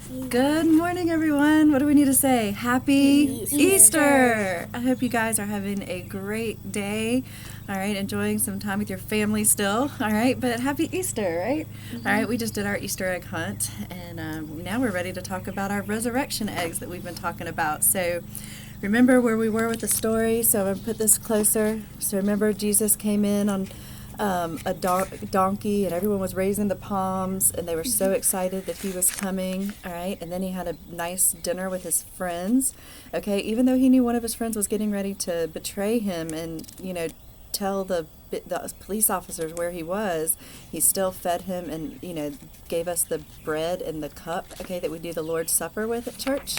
Good morning, everyone. What do we need to say? Happy Easter! I hope you guys are having a great day. All right, enjoying some time with your family still. All right, but happy Easter, right? All right, we just did our Easter egg hunt, and now we're ready to talk about our resurrection eggs that we've been talking about. So, remember where we were with the story? So, I'm going to put this closer. So, remember, Jesus came in on a donkey, and everyone was raising the palms, and they were so excited that he was coming. All right, and then he had a nice dinner with his friends. Okay, even though he knew one of his friends was getting ready to betray him and tell the police officers where he was, he still fed him and gave us the bread and the cup. Okay, that we do the Lord's Supper with at church.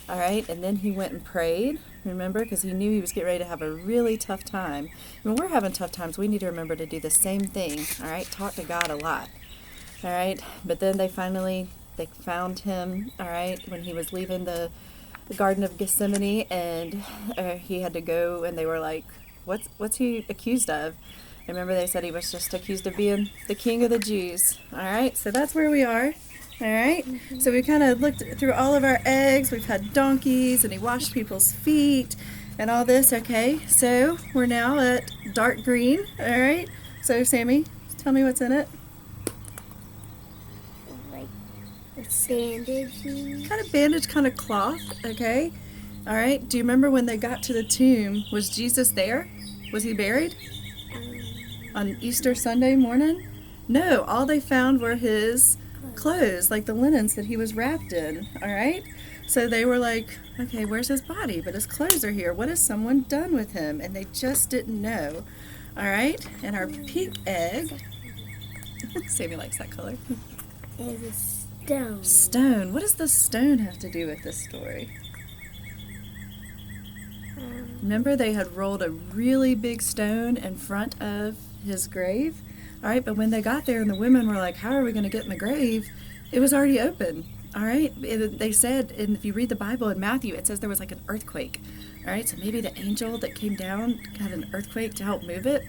All right, and then he went and prayed, remember, because he knew he was getting ready to have a really tough time. When we're having tough times, we need to remember to do the same thing, all right? Talk to God a lot, all right? But then they found him, all right, when he was leaving the Garden of Gethsemane, and he had to go, and they were like, what's he accused of? And remember, they said he was just accused of being the king of the Jews, all right? So that's where we are. All right, so we kind of looked through all of our eggs. We've had donkeys, and he washed people's feet and all this. Okay, so we're now at dark green. All right, so Sammy, tell me what's in it. Like a bandage. Kind of bandage, kind of cloth. Okay, all right. Do you remember when they got to the tomb? Was Jesus there? Was he buried on Easter Sunday morning? No, all they found were his clothes, like the linens that he was wrapped in. All right, so they were like, okay, where's his body? But his clothes are here. What has someone done with him? And they just didn't know. All right, and our pink egg, Sammy likes that color, is a stone. Stone. What does the stone have to do with this story? Remember, they had rolled a really big stone in front of his grave. All right, but when they got there and the women were like, how are we going to get in the grave? It was already open. All right, they said, and if you read the Bible in Matthew, it says there was like an earthquake. All right, so maybe the angel that came down had an earthquake to help move it.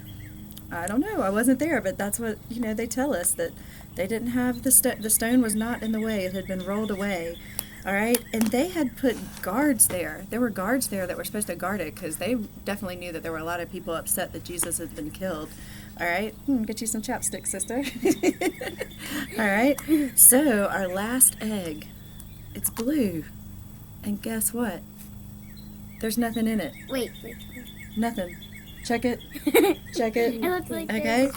I don't know. I wasn't there, but that's what, they tell us, that they didn't have the stone was not in the way. It had been rolled away. All right, and they had put guards there. There were guards there that were supposed to guard it because they definitely knew that there were a lot of people upset that Jesus had been killed. All right, get you some chapstick, sister. All right, so our last egg, it's blue, and guess what? There's nothing in it. Wait. Nothing. Check it. Check it. It looks like okay.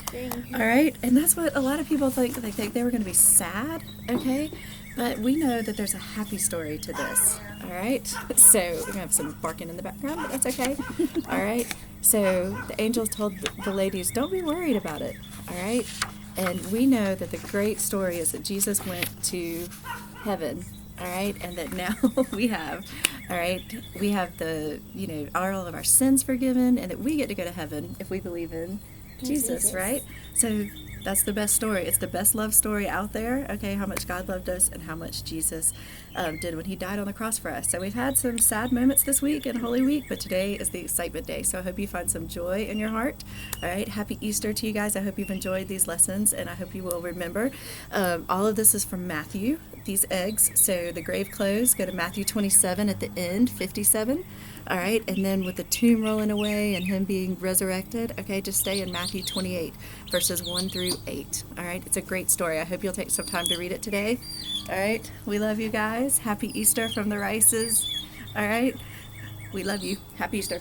All right, and that's what a lot of people think. They think they were going to be sad. Okay. But we know that there's a happy story to this, all right? So we're going to have some barking in the background, but that's okay, all right? So the angels told the ladies, don't be worried about it, all right? And we know that the great story is that Jesus went to heaven, all right? And that now we have, all right, we have all of our sins forgiven, and that we get to go to heaven if we believe in Jesus, right? So that's the best story. It's the best love story out there, okay, how much God loved us and how much Jesus did when he died on the cross for us. So we've had some sad moments this week in Holy Week, but today is the excitement day. So I hope you find some joy in your heart. All right, happy Easter to you guys. I hope you've enjoyed these lessons, and I hope you will remember. All of this is from Matthew, these eggs. So the grave clothes, go to Matthew 27 at the end, 57. All right, and then with the tomb rolling away and him being resurrected, okay, just stay in Matthew 28, verses 1 through 8. All right, it's a great story. I hope you'll take some time to read it today. All right, we love you guys. Happy Easter from the Rices. All right, we love you. Happy Easter.